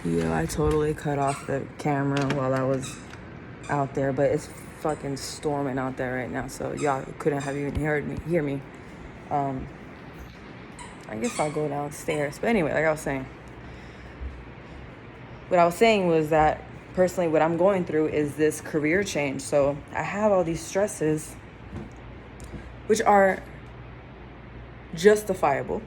Yo, I totally cut off the camera while I was out there, but it's fucking storming out there right now, so y'all couldn't have even hear me. Um, I guess I'll go downstairs. But anyway, like I was saying, was that personally what I'm going through is this career change. So I have all these stresses, which are justifiable.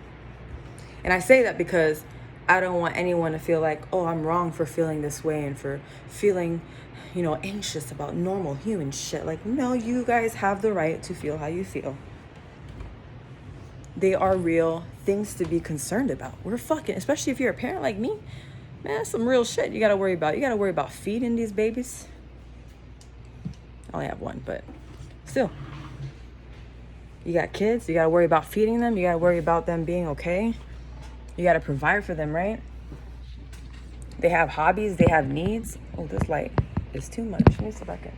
And I say that because I don't want anyone to feel like, oh, I'm wrong for feeling this way and for feeling, anxious about normal human shit. Like, no, you guys have the right to feel how you feel. They are real things to be concerned about. We're fucking, especially if you're a parent like me, man, that's some real shit you gotta worry about. You gotta worry about feeding these babies. I only have one, but still. You got kids, you gotta worry about feeding them, you gotta worry about them being okay. You gotta provide for them, right? They have hobbies, they have needs. Oh, this light is too much. Let me see if I can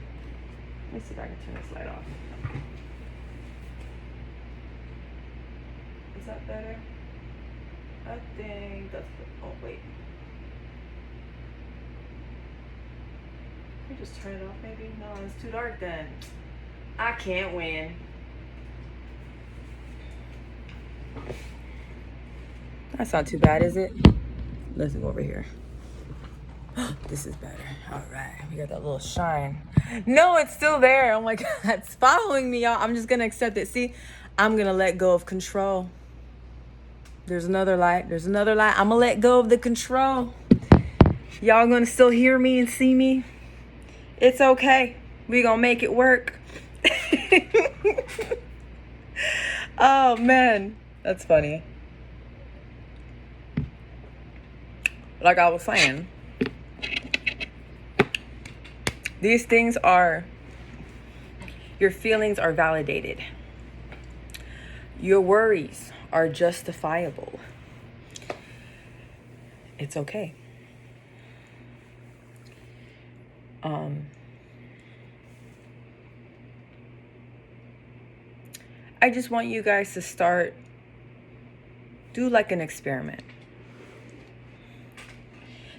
turn this light off. Is that better? I think that's, oh wait. Let me just turn it off maybe? No, it's too dark then. I can't win. That's not too bad, is it? Let's go over here. This is better. All right. We got that little shine. No, it's still there. Oh my God. It's following me, y'all. I'm just going to accept it. See, I'm going to let go of control. There's another light. I'm going to let go of the control. Y'all going to still hear me and see me? It's okay. We going to make it work. Oh, man. That's funny. Like I was saying, these things are, your feelings are validated. Your worries are justifiable. It's okay. I just want you guys to do like an experiment.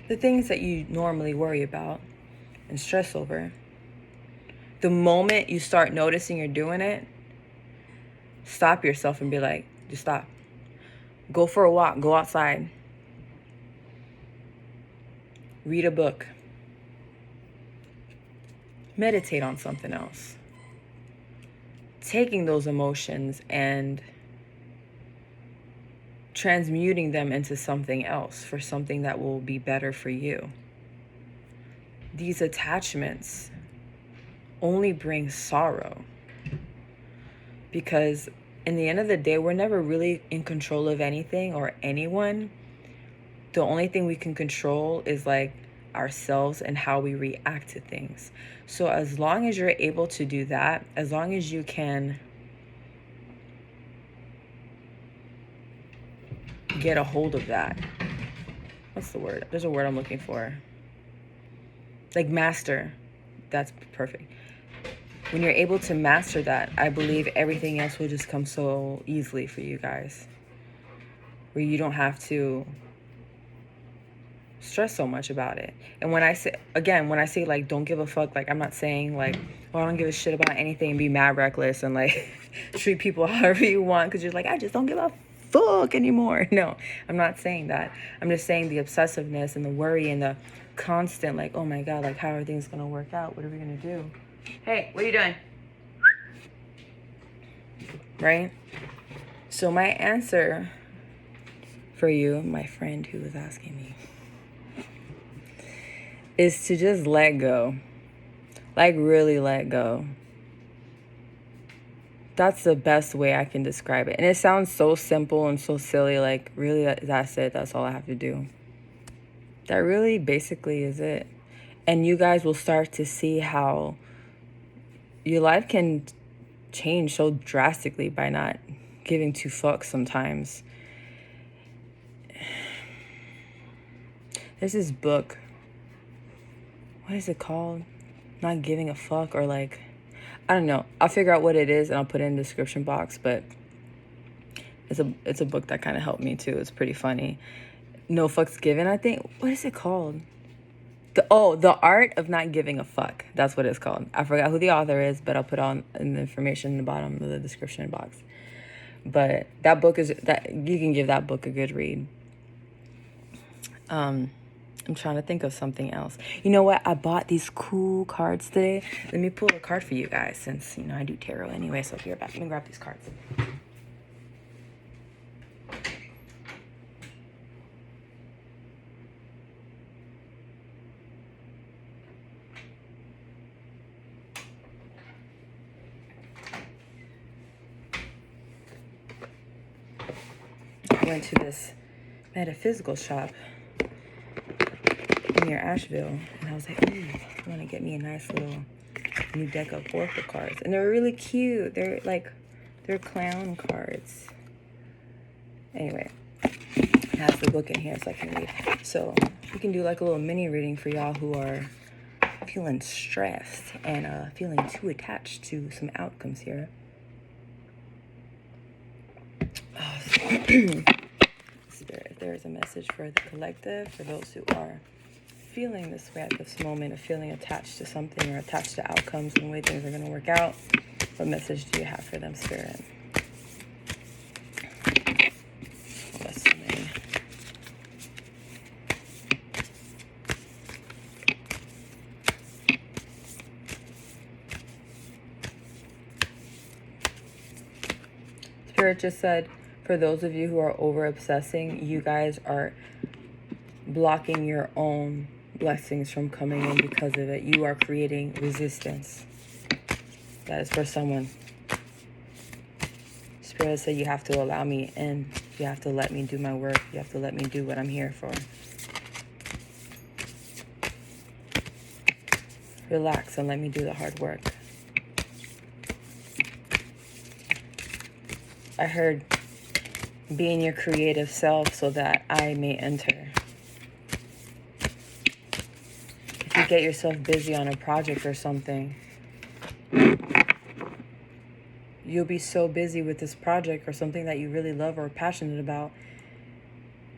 The things that you normally worry about and stress over, the moment you start noticing you're doing it, stop yourself and be like, just stop. Go for a walk, go outside. Read a book. Meditate on something else. Taking those emotions and transmuting them into something else, for something that will be better for you. These attachments only bring sorrow, because in the end of the day, we're never really in control of anything or anyone. The only thing we can control is like ourselves and how we react to things. So as long as you're able to do that, as long as you can get a hold of that, what's the word? There's a word I'm looking for. Like master. That's perfect. When you're able to master that, I believe everything else will just come so easily for you guys. Where you don't have to stress so much about it. And when I say like don't give a fuck, like I'm not saying like, oh, I don't give a shit about anything and be mad reckless and like treat people however you want because you're like, I just don't give a fuck anymore. No, I'm not saying that. I'm just saying the obsessiveness and the worry and the constant like, oh my God, like how are things gonna work out? What are we gonna do? Hey, what are you doing? Right? So my answer for you, my friend who was asking me, is to just let go. Like really let go. That's the best way I can describe it. And it sounds so simple and so silly. Like really, that's it. That's all I have to do. That really basically is it. And you guys will start to see how your life can change so drastically by not giving two fucks sometimes. There's this book. What is it called? Not giving a fuck, or like, I don't know. I'll figure out what it is and I'll put it in the description box. But it's a book that kind of helped me too. It's pretty funny. No fucks given, I think. What is it called? The Art of Not Giving a Fuck. That's what it's called. I forgot who the author is, but I'll put on in the information in the bottom of the description box. But that book is that you can give that book a good read. I'm trying to think of something else. You know what? I bought these cool cards today. Let me pull a card for you guys since, you know, I do tarot anyway. So here, back. Let me grab these cards. I went to this metaphysical shop near Asheville, and I was like, ooh, I want to get me a nice little new deck of oracle cards. And they're really cute. They're clown cards. Anyway, it has the book in here so I can read. So we can do like a little mini reading for y'all who are feeling stressed and feeling too attached to some outcomes here. Spirit, if there is a message for the collective, for those who are feeling this way at this moment of feeling attached to something or attached to outcomes and the way things are going to work out, what message do you have for them, Spirit? Listening. Spirit just said, for those of you who are over obsessing, you guys are blocking your own blessings from coming in because of it. You are creating resistance. That is for someone. Spirit said you have to allow me in. You have to let me do my work. You have to let me do what I'm here for. Relax and let me do the hard work. I heard being your creative self so that I may enter. If you get yourself busy on a project or something, you'll be so busy with this project or something that you really love or are passionate about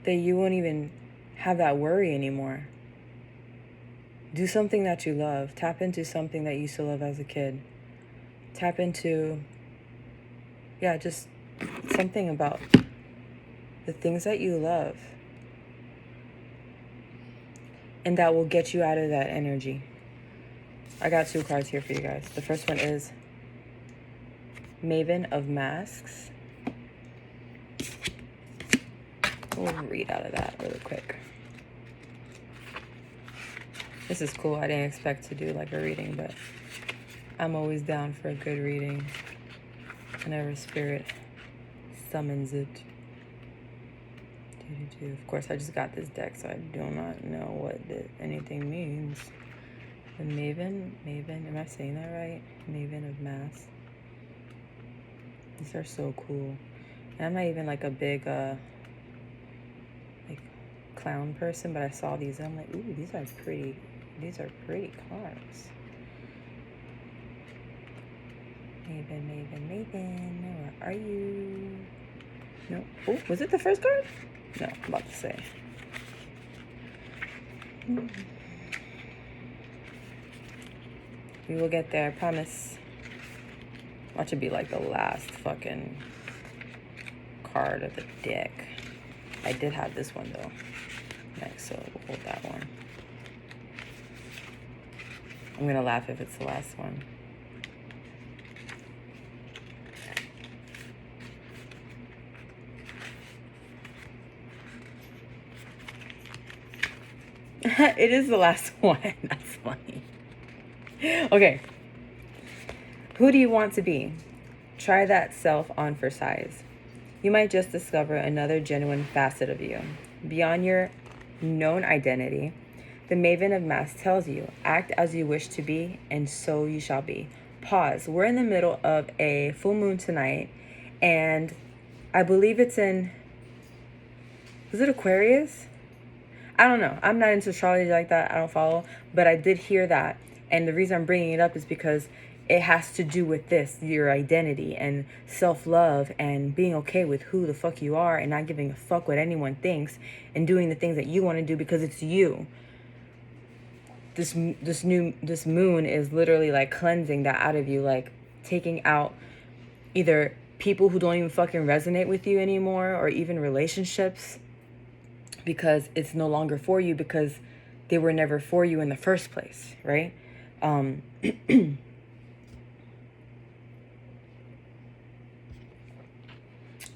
that you won't even have that worry anymore. Do something that you love. Tap into something that you used to love as a kid. Tap into, just something about the things that you love. And that will get you out of that energy. I got 2 cards here for you guys. The first one is Maven of Masks. We'll read out of that really quick. This is cool. I didn't expect to do like a reading, but I'm always down for a good reading whenever Spirit summons it. Of course, I just got this deck, so I do not know what anything means. The Maven, am I saying that right? Maven of Masks. These are so cool. And I'm not even like a big like clown person, but I saw these and I'm like, ooh, these are pretty cards. Maven, where are you? No. Oh, was it the first card? No, I'm about to say. We will get there, I promise. Watch it be like the last fucking card of the deck. I did have this one though. Next, so we'll hold that one. I'm gonna laugh if it's the last one. It is the last one. That's funny. Okay. Who do you want to be? Try that self on for size. You might just discover another genuine facet of you. Beyond your known identity, the Maven of Masks tells you, act as you wish to be, and so you shall be. Pause. We're in the middle of a full moon tonight, and I believe it's in, was it Aquarius? I don't know. I'm not into astrology like that. I don't follow. But I did hear that. And the reason I'm bringing it up is because it has to do with this, your identity and self-love and being okay with who the fuck you are and not giving a fuck what anyone thinks and doing the things that you want to do because it's you. This moon is literally like cleansing that out of you, like taking out either people who don't even fucking resonate with you anymore, or even relationships, because it's no longer for you, because they were never for you in the first place, right?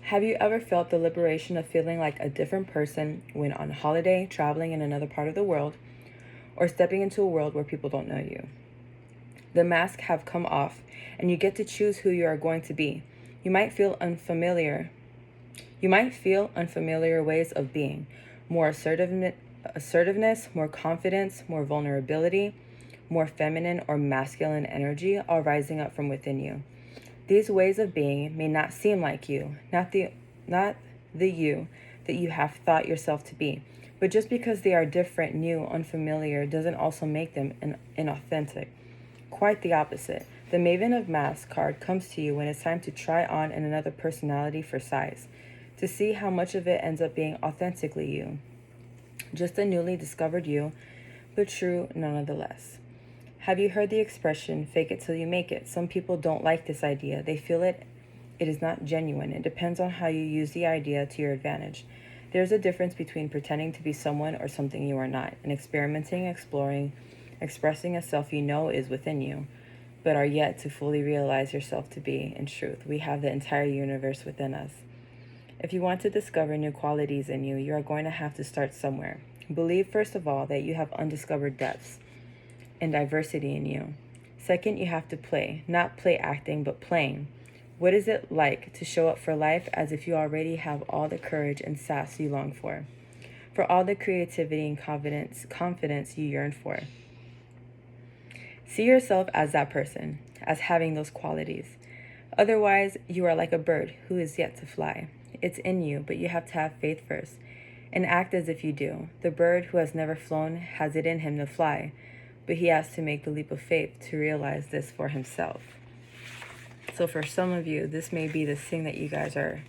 Have you ever felt the liberation of feeling like a different person when on holiday, traveling in another part of the world, or stepping into a world where people don't know you? The masks have come off, and you get to choose who you are going to be. You might feel unfamiliar ways of being, more assertiveness, more confidence, more vulnerability, more feminine or masculine energy, all rising up from within you. These ways of being may not seem like you, not the you that you have thought yourself to be, but just because they are different, new, unfamiliar, doesn't also make them inauthentic. Quite the opposite. The Maven of Masks card comes to you when it's time to try on another personality for size, to see how much of it ends up being authentically you. Just a newly discovered you, but true nonetheless. Have you heard the expression, fake it till you make it? Some people don't like this idea. They feel it is not genuine. It depends on how you use the idea to your advantage. There's a difference between pretending to be someone or something you are not, and experimenting, exploring, expressing a self you know is within you, but are yet to fully realize yourself to be. In truth, we have the entire universe within us. If you want to discover new qualities in you, you are going to have to start somewhere. Believe, first of all, that you have undiscovered depths and diversity in you. Second, you have to play, not play acting, but playing. What is it like to show up for life as if you already have all the courage and sass you long for all the creativity and confidence you yearn for? See yourself as that person, as having those qualities. Otherwise, you are like a bird who is yet to fly. It's in you, but you have to have faith first and act as if you do. The bird who has never flown has it in him to fly, but he has to make the leap of faith to realize this for himself. So for some of you, this may be this thing that you guys are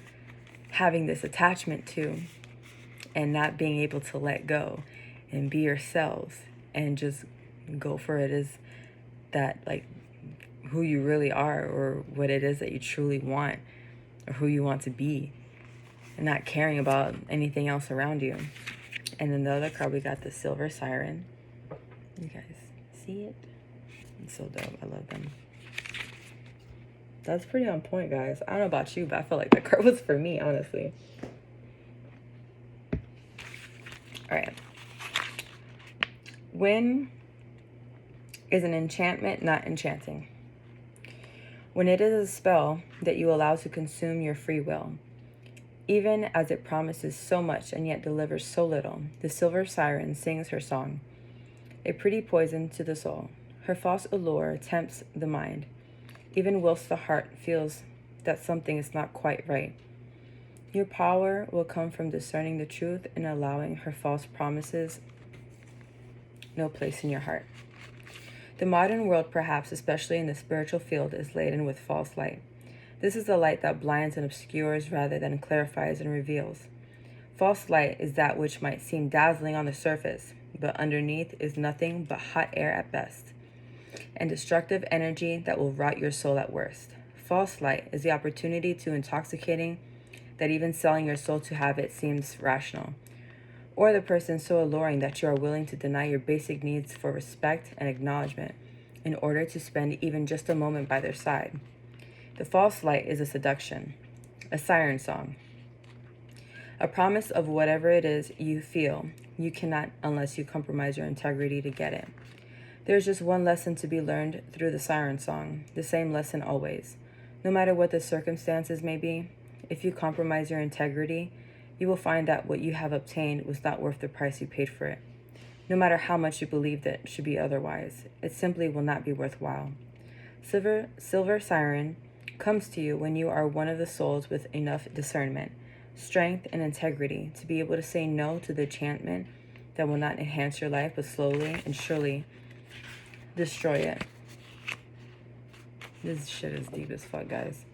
having this attachment to and not being able to let go and be yourselves and just go for it as that, like, who you really are, or what it is that you truly want, or who you want to be, and not caring about anything else around you. And then the other card, we got the Silver Siren. You guys see it? It's so dope. I love them. That's pretty on point, guys. I don't know about you, but I feel like that card was for me, honestly. All right. When is an enchantment not enchanting? When it is a spell that you allow to consume your free will, even as it promises so much and yet delivers so little. The Silver Siren sings her song, a pretty poison to the soul. Her false allure tempts the mind, even whilst the heart feels that something is not quite right. Your power will come from discerning the truth and allowing her false promises no place in your heart. The modern world, perhaps especially in the spiritual field, is laden with false light. This is the light that blinds and obscures rather than clarifies and reveals. False light is that which might seem dazzling on the surface, but underneath is nothing but hot air at best, and destructive energy that will rot your soul at worst. False light is the opportunity to intoxicating that even selling your soul to have it seems rational, or the person so alluring that you are willing to deny your basic needs for respect and acknowledgement in order to spend even just a moment by their side. The false light is a seduction, a siren song, a promise of whatever it is you feel you cannot unless you compromise your integrity to get it. There's just one lesson to be learned through the siren song, the same lesson always. No matter what the circumstances may be, if you compromise your integrity, you will find that what you have obtained was not worth the price you paid for it. No matter how much you believed it should be otherwise, it simply will not be worthwhile. Silver Siren comes to you when you are one of the souls with enough discernment, strength, and integrity to be able to say no to the enchantment that will not enhance your life but slowly and surely destroy it. This shit is deep as fuck, guys.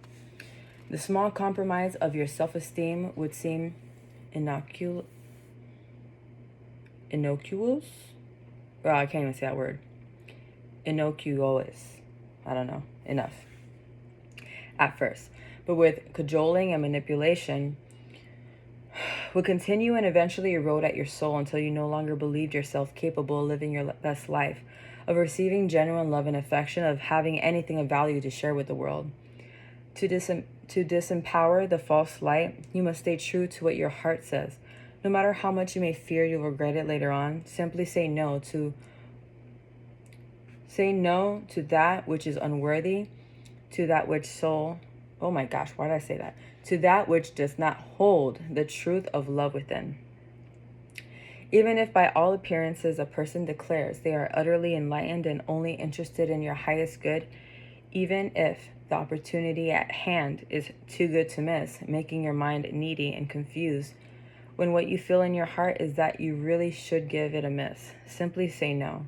The small compromise of your self-esteem would seem innocuous. Bro, I can't even say that word. Innocuous. I don't know. Enough. At first. But with cajoling and manipulation, would continue and eventually erode at your soul until you no longer believed yourself capable of living your best life, of receiving genuine love and affection, of having anything of value to share with the world. To disempower the false light, you must stay true to what your heart says. No matter how much you may fear you'll regret it later on, simply say no to that which is unworthy, to that which soul, oh my gosh, why did I say that? To that which does not hold the truth of love within. Even if by all appearances a person declares they are utterly enlightened and only interested in your highest good, even if the opportunity at hand is too good to miss, making your mind needy and confused, when what you feel in your heart is that you really should give it a miss, simply say no.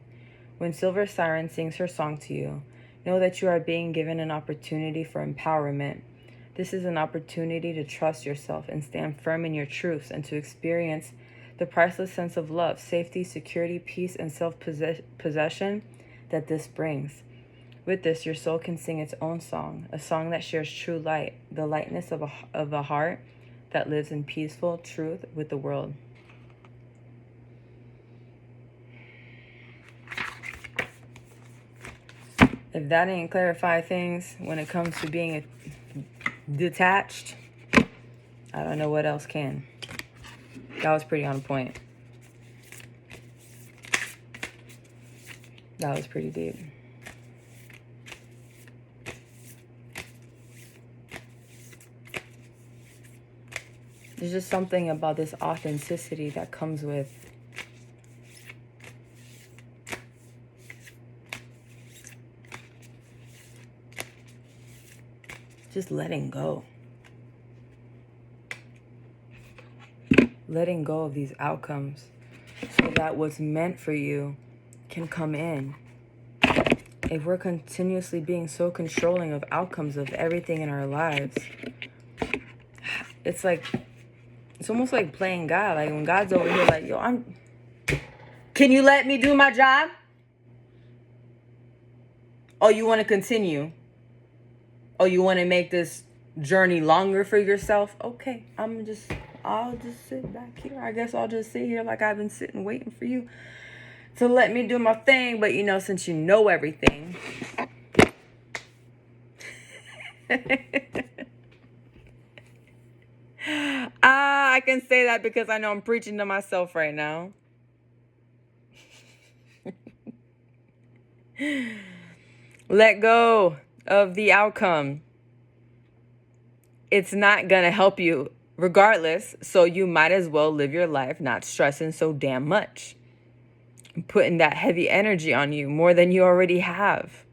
When Silver Siren sings her song to you, know that you are being given an opportunity for empowerment. This is an opportunity to trust yourself and stand firm in your truths and to experience the priceless sense of love, safety, security, peace, and self-possession that this brings. With this, your soul can sing its own song, a song that shares true light, the lightness of a heart that lives in peaceful truth with the world. If that ain't clarify things when it comes to being detached, I don't know what else can. That was pretty on point. That was pretty deep. There's just something about this authenticity that comes with just letting go. Letting go of these outcomes so that what's meant for you can come in. If we're continuously being so controlling of outcomes of everything in our lives, it's almost like playing God. Like when God's over here like, yo, can you let me do my job? Oh, you want to continue? Oh, you want to make this journey longer for yourself? Okay, I'll just sit back here. I guess I'll just sit here like I've been sitting waiting for you to let me do my thing. But since you know everything. I can say that because I know I'm preaching to myself right now. Let go of the outcome. It's not gonna help you regardless, so you might as well live your life not stressing so damn much. Putting that heavy energy on you more than you already have.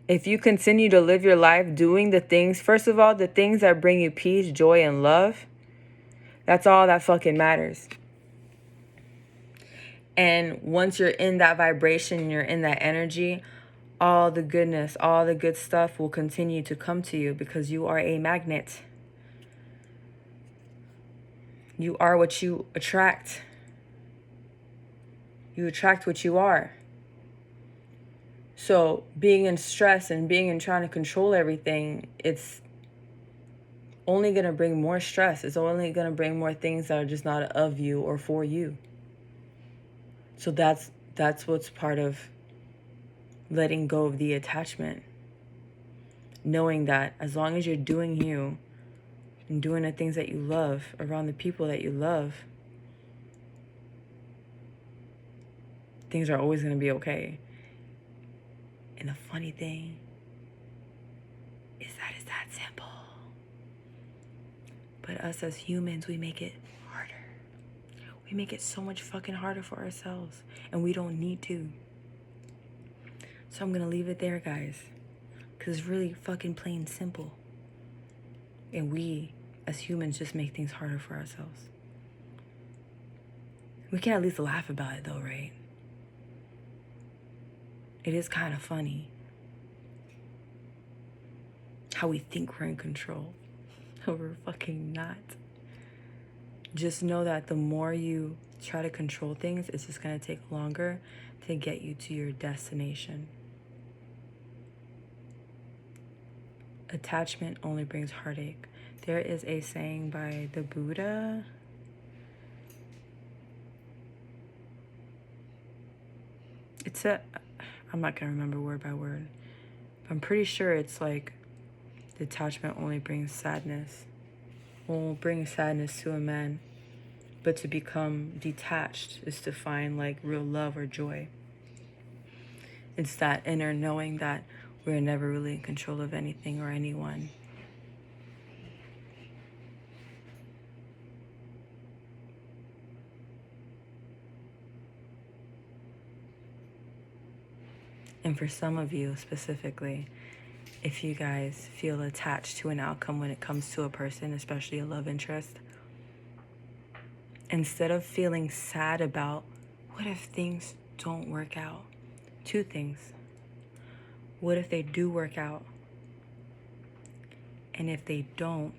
If you continue to live your life doing the things, first of all, the things that bring you peace, joy, and love, that's all that fucking matters. And once you're in that vibration, you're in that energy, all the goodness, all the good stuff will continue to come to you because you are a magnet. You are what you attract. You attract what you are. So being in stress and being in trying to control everything, it's only going to bring more stress. It's only going to bring more things that are just not of you or for you. So that's what's part of letting go of the attachment. Knowing that as long as you're doing you and doing the things that you love around the people that you love, things are always going to be okay. And the funny thing is that it's that simple. But us as humans, we make it harder. We make it so much fucking harder for ourselves. And we don't need to. So I'm going to leave it there, guys. Because it's really fucking plain simple. And we, as humans, just make things harder for ourselves. We can at least laugh about it though, right? It is kind of funny how we think we're in control. We're fucking not. Just know that the more you try to control things, it's just going to take longer to get you to your destination. Attachment only brings heartache. There is a saying by the Buddha. I'm not going to remember word by word. I'm pretty sure it's like, detachment only brings sadness. Won't bring sadness to a man, but to become detached is to find like real love or joy. It's that inner knowing that we're never really in control of anything or anyone. And for some of you specifically, if you guys feel attached to an outcome when it comes to a person, especially a love interest, instead of feeling sad about what if things don't work out, two things. What if they do work out? And if they don't,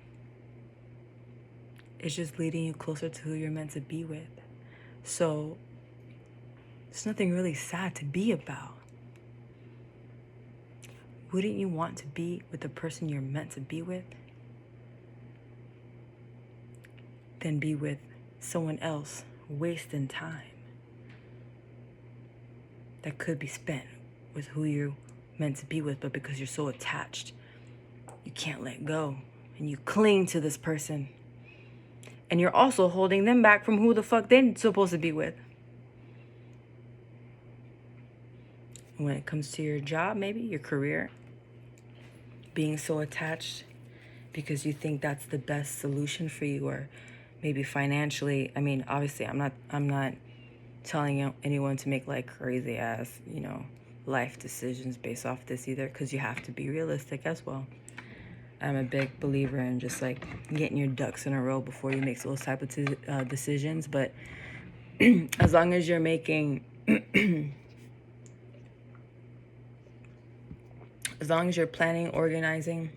it's just leading you closer to who you're meant to be with. So there's nothing really sad to be about. Wouldn't you want to be with the person you're meant to be with? Than be with someone else wasting time that could be spent with who you're meant to be with, but because you're so attached, you can't let go and you cling to this person. And you're also holding them back from who the fuck they're supposed to be with. When it comes to your job, maybe your career, being so attached because you think that's the best solution for you, or maybe financially. I mean, obviously, I'm not telling anyone to make like crazy ass, life decisions based off this either, because you have to be realistic as well. I'm a big believer in just like getting your ducks in a row before you make those type of decisions. But as long as you're making as long as you're planning, organizing,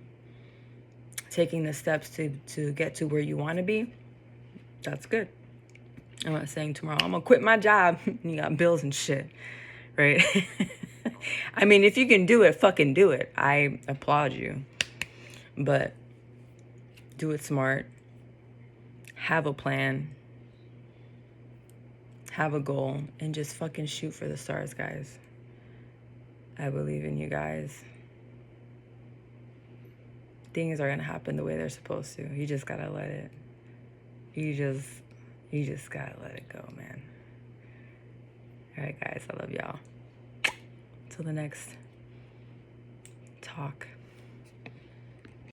taking the steps to get to where you want to be, that's good. I'm not saying tomorrow I'm gonna quit my job. You got bills and shit, right? I mean, if you can do it, fucking do it. I applaud you. But do it smart. Have a plan. Have a goal. And just fucking shoot for the stars, guys. I believe in you guys. Things are gonna happen the way they're supposed to. You just gotta let it. You just gotta let it go, man. All right, guys, I love y'all. Till the next talk.